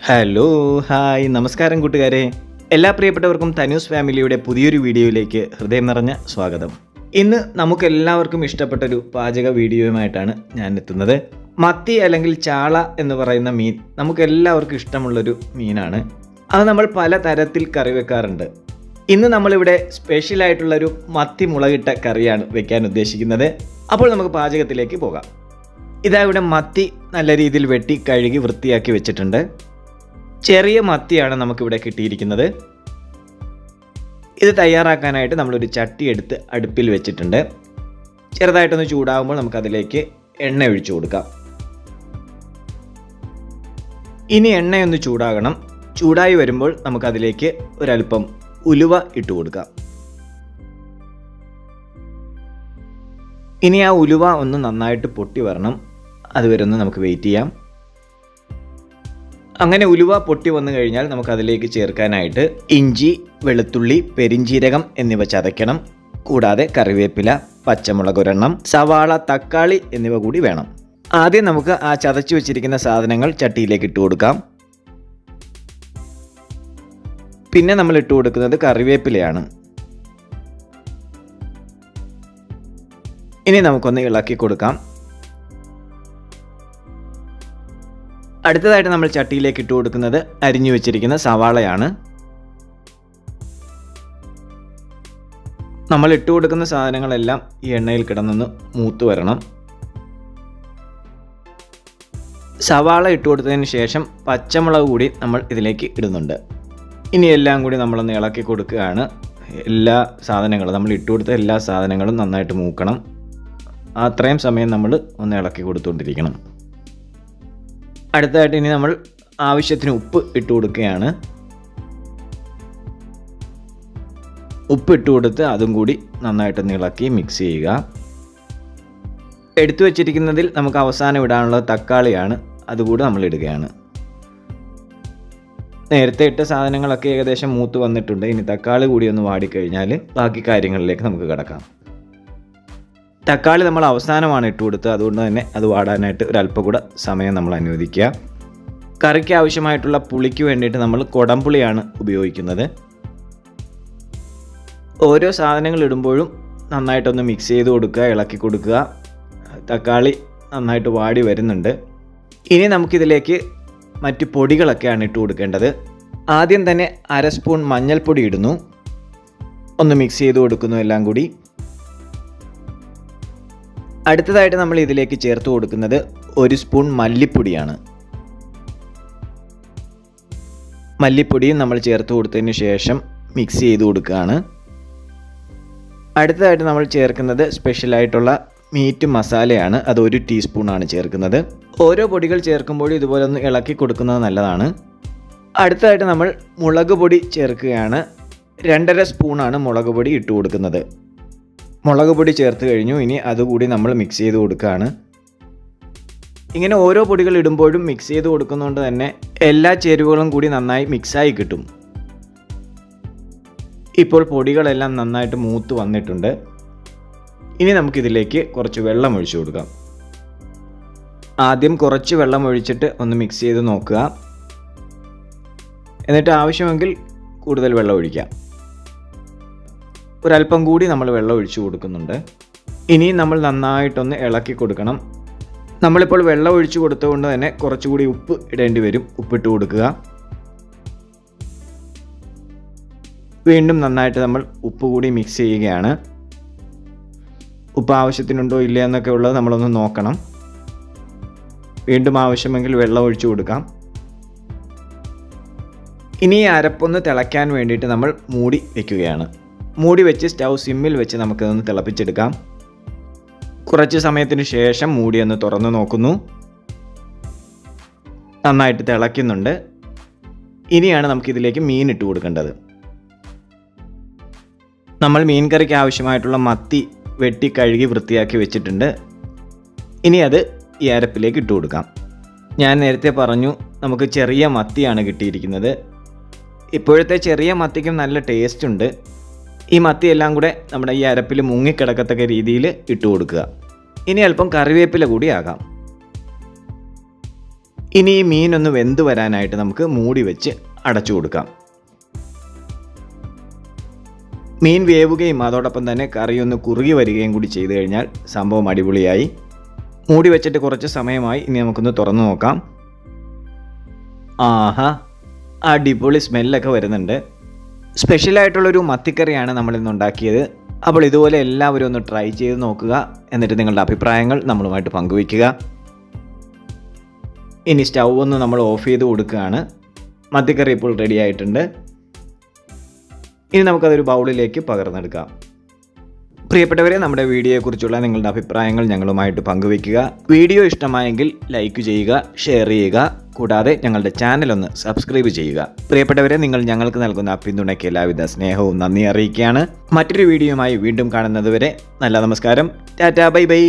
Hello, hi, നമസ്കാരം കൂട്ടുകാരെ. എല്ലാ പ്രിയപ്പെട്ടവർക്കും തനൂസ് ഫാമിലിയുടെ പുതിയൊരു വീഡിയോയിലേക്ക് ഹൃദയം നിറഞ്ഞ സ്വാഗതം. ഇന്ന് നമുക്കെല്ലാവർക്കും ഇഷ്ടപ്പെട്ടൊരു പാചക വീഡിയോയുമായിട്ടാണ് ഞാൻ എത്തുന്നത്. മത്തി അല്ലെങ്കിൽ ചാള എന്ന് പറയുന്ന മീൻ നമുക്കെല്ലാവർക്കും ഇഷ്ടമുള്ളൊരു മീനാണ്. അത് നമ്മൾ പല തരത്തിൽ കറി വെക്കാറുണ്ട്. ഇന്ന് നമ്മളിവിടെ സ്പെഷ്യലായിട്ടുള്ളൊരു മത്തി മുളകിട്ട കറിയാണ് വെക്കാൻ ഉദ്ദേശിക്കുന്നത്. അപ്പോൾ നമുക്ക് പാചകത്തിലേക്ക് പോകാം. ഇതാ ഇവിടെ മത്തി നല്ല രീതിയിൽ വെട്ടി കഴുകി വൃത്തിയാക്കി വെച്ചിട്ടുണ്ട്. ചെറിയ മത്തിയാണ് നമുക്കിവിടെ കിട്ടിയിരിക്കുന്നത്. ഇത് തയ്യാറാക്കാനായിട്ട് നമ്മളൊരു ചട്ടി എടുത്ത് അടുപ്പിൽ വെച്ചിട്ടുണ്ട്. ചെറുതായിട്ടൊന്ന് ചൂടാകുമ്പോൾ നമുക്കതിലേക്ക് എണ്ണ ഒഴിച്ചു കൊടുക്കാം. ഇനി എണ്ണയൊന്ന് ചൂടാകണം. ചൂടായി വരുമ്പോൾ നമുക്കതിലേക്ക് ഒരല്പം ഉലുവ ഇട്ട് കൊടുക്കാം. ഇനി ആ ഉലുവ ഒന്ന് നന്നായിട്ട് പൊട്ടി വരണം. അതുവരെ ഒന്ന് നമുക്ക് വെയിറ്റ് ചെയ്യാം. അങ്ങനെ ഉലുവ പൊട്ടി വന്നു കഴിഞ്ഞാൽ നമുക്കതിലേക്ക് ചേർക്കാനായിട്ട് ഇഞ്ചി, വെളുത്തുള്ളി, പെരിഞ്ജീരകം എന്നിവ ചതയ്ക്കണം. കൂടാതെ കറിവേപ്പില, പച്ചമുളക് ഒരെണ്ണം, സവാള, തക്കാളി എന്നിവ കൂടി വേണം. ആദ്യം നമുക്ക് ആ ചതച്ചു വെച്ചിരിക്കുന്ന സാധനങ്ങൾ ചട്ടിയിലേക്ക് ഇട്ട് കൊടുക്കാം. പിന്നെ നമ്മൾ ഇട്ട് കൊടുക്കുന്നത് കറിവേപ്പിലയാണ്. ഇനി നമുക്കൊന്ന് ഇളക്കി കൊടുക്കാം. അടുത്തതായിട്ട് നമ്മൾ ചട്ടിയിലേക്ക് ഇട്ട് കൊടുക്കുന്നത് അരിഞ്ഞു വെച്ചിരിക്കുന്ന സവാളയാണ്. നമ്മൾ ഇട്ട് കൊടുക്കുന്ന സാധനങ്ങളെല്ലാം ഈ എണ്ണയിൽ കിടന്നൊന്ന് മൂത്ത് വരണം. സവാള ഇട്ട് കൊടുത്തതിന് ശേഷം പച്ചമുളക് കൂടി നമ്മൾ ഇതിലേക്ക് ഇടുന്നുണ്ട്. ഇനി എല്ലാം കൂടി നമ്മളൊന്ന് ഇളക്കി കൊടുക്കുകയാണ്. എല്ലാ സാധനങ്ങളും നമ്മൾ ഇട്ട് കൊടുത്ത എല്ലാ സാധനങ്ങളും നന്നായിട്ട് മൂക്കണം. അത്രയും സമയം നമ്മൾ ഒന്ന് ഇളക്കി കൊടുത്തുകൊണ്ടിരിക്കണം. അടുത്തതായിട്ട് ഇനി നമ്മൾ ആവശ്യത്തിന് ഉപ്പ് ഇട്ട് കൊടുക്കുകയാണ്. ഉപ്പ് ഇട്ട് കൊടുത്ത് അതും കൂടി നന്നായിട്ടൊന്ന് ഇളക്കി മിക്സ് ചെയ്യുക. എടുത്തു വച്ചിരിക്കുന്നതിൽ നമുക്ക് അവസാനം ഇടാനുള്ളത് തക്കാളിയാണ്. അതുകൂടി നമ്മൾ ഇടുകയാണ്. നേരത്തെ ഇട്ട സാധനങ്ങളൊക്കെ ഏകദേശം മൂത്ത് വന്നിട്ടുണ്ട്. ഇനി തക്കാളി കൂടി ഒന്ന് വാടിക്കഴിഞ്ഞാൽ ബാക്കി കാര്യങ്ങളിലേക്ക് നമുക്ക് കിടക്കാം. തക്കാളി നമ്മൾ അവസാനമാണ് ഇട്ട് കൊടുത്തത്. അതുകൊണ്ട് തന്നെ അത് വാടാനായിട്ട് ഒരല്പം കൂടെ സമയം നമ്മൾ അനുവദിക്കുക. കറിക്ക് ആവശ്യമായിട്ടുള്ള പുളിക്ക് വേണ്ടിയിട്ട് നമ്മൾ കുടംപുളിയാണ് ഉപയോഗിക്കുന്നത്. ഓരോ സാധനങ്ങൾ ഇടുമ്പോഴും നന്നായിട്ടൊന്ന് മിക്സ് ചെയ്ത് കൊടുക്കുക, ഇളക്കി കൊടുക്കുക. തക്കാളി നന്നായിട്ട് വാടി വരുന്നുണ്ട്. ഇനി നമുക്കിതിലേക്ക് മറ്റ് പൊടികളൊക്കെയാണ് ഇട്ട് കൊടുക്കേണ്ടത്. ആദ്യം തന്നെ 1/2 സ്പൂൺ മഞ്ഞൾപ്പൊടി ഇടുന്നു. ഒന്ന് മിക്സ് ചെയ്ത് കൊടുക്കുന്നു എല്ലാം കൂടി. അടുത്തതായിട്ട് നമ്മൾ ഇതിലേക്ക് ചേർത്ത് കൊടുക്കുന്നത് 1 സ്പൂൺ മല്ലിപ്പൊടിയാണ്. മല്ലിപ്പൊടിയും നമ്മൾ ചേർത്ത് കൊടുത്തതിന് ശേഷം മിക്സ് ചെയ്ത് കൊടുക്കുകയാണ്. അടുത്തതായിട്ട് നമ്മൾ ചേർക്കുന്നത് സ്പെഷ്യലായിട്ടുള്ള മീറ്റ് മസാലയാണ്. അത് 1 ടീസ്പൂണാണ് ചേർക്കുന്നത്. ഓരോ പൊടികൾ ചേർക്കുമ്പോഴും ഇതുപോലെ ഒന്ന് ഇളക്കി കൊടുക്കുന്നത് നല്ലതാണ്. അടുത്തതായിട്ട് നമ്മൾ മുളക് പൊടി ചേർക്കുകയാണ്. 2.5 സ്പൂണാണ് മുളക് പൊടി ഇട്ട് കൊടുക്കുന്നത്. മുളക് പൊടി ചേർത്ത് കഴിഞ്ഞു. ഇനി അതുകൂടി നമ്മൾ മിക്സ് ചെയ്ത് കൊടുക്കുകയാണ്. ഇങ്ങനെ ഓരോ പൊടികൾ ഇടുമ്പോഴും മിക്സ് ചെയ്ത് കൊടുക്കുന്നതുകൊണ്ട് തന്നെ എല്ലാ ചേരുവകളും കൂടി നന്നായി മിക്സായി കിട്ടും. ഇപ്പോൾ പൊടികളെല്ലാം നന്നായിട്ട് മൂത്ത് വന്നിട്ടുണ്ട്. ഇനി നമുക്കിതിലേക്ക് കുറച്ച് വെള്ളം ഒഴിച്ചു കൊടുക്കാം. ആദ്യം കുറച്ച് വെള്ളം ഒഴിച്ചിട്ട് ഒന്ന് മിക്സ് ചെയ്ത് നോക്കുക. എന്നിട്ട് ആവശ്യമെങ്കിൽ കൂടുതൽ വെള്ളം ഒഴിക്കാം. ഒരല്പം കൂടി നമ്മൾ വെള്ളം ഒഴിച്ചു കൊടുക്കുന്നുണ്ട്. ഇനി നമ്മൾ നന്നായിട്ടൊന്ന് ഇളക്കി കൊടുക്കണം. നമ്മളിപ്പോൾ വെള്ളം ഒഴിച്ചു കൊടുത്തുകൊണ്ട് തന്നെ കുറച്ചുകൂടി ഉപ്പ് ഇടേണ്ടി വരും. ഉപ്പിട്ട് കൊടുക്കുക. വീണ്ടും നന്നായിട്ട് നമ്മൾ ഉപ്പ് കൂടി മിക്സ് ചെയ്യുകയാണ്. ഉപ്പ് ആവശ്യത്തിനുണ്ടോ ഇല്ല എന്നൊക്കെ ഉള്ളത് നമ്മളൊന്ന് നോക്കണം. വീണ്ടും ആവശ്യമെങ്കിൽ വെള്ളം ഒഴിച്ചു കൊടുക്കാം. ഇനി ഈ അരപ്പൊന്ന് തിളയ്ക്കാൻ വേണ്ടിയിട്ട് നമ്മൾ മൂടി വയ്ക്കുകയാണ്. മൂടി വെച്ച് സ്റ്റൗ സിമ്മിൽ വെച്ച് നമുക്കതൊന്ന് തിളപ്പിച്ചെടുക്കാം. കുറച്ച് സമയത്തിന് ശേഷം മൂടി ഒന്ന് തുറന്ന് നോക്കുന്നു. നന്നായിട്ട് തിളയ്ക്കുന്നുണ്ട്. ഇനിയാണ് നമുക്കിതിലേക്ക് മീൻ ഇട്ട് കൊടുക്കേണ്ടത്. നമ്മൾ മീൻ കറിക്ക് ആവശ്യമായിട്ടുള്ള മത്തി വെട്ടി കഴുകി വൃത്തിയാക്കി വെച്ചിട്ടുണ്ട്. ഇനി അത് ഈ അരപ്പിലേക്ക് ഇട്ട് കൊടുക്കാം. ഞാൻ നേരത്തെ പറഞ്ഞു നമുക്ക് ചെറിയ മത്തിയാണ് കിട്ടിയിരിക്കുന്നത്. ഇപ്പോഴത്തെ ചെറിയ മത്തിക്കും നല്ല ടേസ്റ്റ് ഉണ്ട്. ഈ മത്തി എല്ലാം കൂടെ നമ്മുടെ ഈ അരപ്പിൽ മുങ്ങിക്കിടക്കത്തക്ക രീതിയിൽ ഇട്ട് കൊടുക്കുക. ഇനി അല്പം കറിവേപ്പില കൂടി ആകാം. ഇനി ഈ മീനൊന്ന് വെന്ത് വരാനായിട്ട് നമുക്ക് മൂടി വെച്ച് അടച്ചു കൊടുക്കാം. മീൻ വേവുകയും അതോടൊപ്പം തന്നെ കറിയൊന്ന് കുറുകി വരികയും കൂടി ചെയ്തു കഴിഞ്ഞാൽ സംഭവം അടിപൊളിയായി. മൂടി വെച്ചിട്ട് കുറച്ച് സമയമായി. ഇനി നമുക്കൊന്ന് തുറന്നു നോക്കാം. ആഹാ, അടിപൊളി സ്മെല്ലൊക്കെ വരുന്നുണ്ട്. സ്പെഷ്യലായിട്ടുള്ളൊരു മത്തിക്കറിയാണ് നമ്മളിന്ന് ഉണ്ടാക്കിയത്. അപ്പോൾ ഇതുപോലെ എല്ലാവരും ഒന്ന് ട്രൈ ചെയ്ത് നോക്കുക. എന്നിട്ട് നിങ്ങളുടെ അഭിപ്രായങ്ങൾ നമ്മളുമായിട്ട് പങ്കുവയ്ക്കുക. ഇനി സ്റ്റൗ ഒന്ന് നമ്മൾ ഓഫ് ചെയ്ത് കൊടുക്കുകയാണ്. മത്തിക്കറി ഇപ്പോൾ റെഡി ആയിട്ടുണ്ട്. ഇനി നമുക്കതൊരു ബൗളിലേക്ക് പകർന്നെടുക്കാം. പ്രിയപ്പെട്ടവരെ, നമ്മുടെ വീഡിയോയെക്കുറിച്ചുള്ള നിങ്ങളുടെ അഭിപ്രായങ്ങൾ ഞങ്ങളുമായിട്ട് പങ്കുവയ്ക്കുക. വീഡിയോ ഇഷ്ടമായെങ്കിൽ ലൈക്ക് ചെയ്യുക, ഷെയർ ചെയ്യുക. കൂടാതെ ഞങ്ങളുടെ ചാനൽ ഒന്ന് സബ്സ്ക്രൈബ് ചെയ്യുക. പ്രിയപ്പെട്ടവരെ, നിങ്ങൾ ഞങ്ങൾക്ക് നൽകുന്ന പിന്തുണയ്ക്ക് എല്ലാവിധ സ്നേഹവും നന്ദി അറിയിക്കുകയാണ്. മറ്റൊരു വീഡിയോയുമായി വീണ്ടും കാണുന്നതുവരെ നല്ല നമസ്കാരം. Tata, bye bye.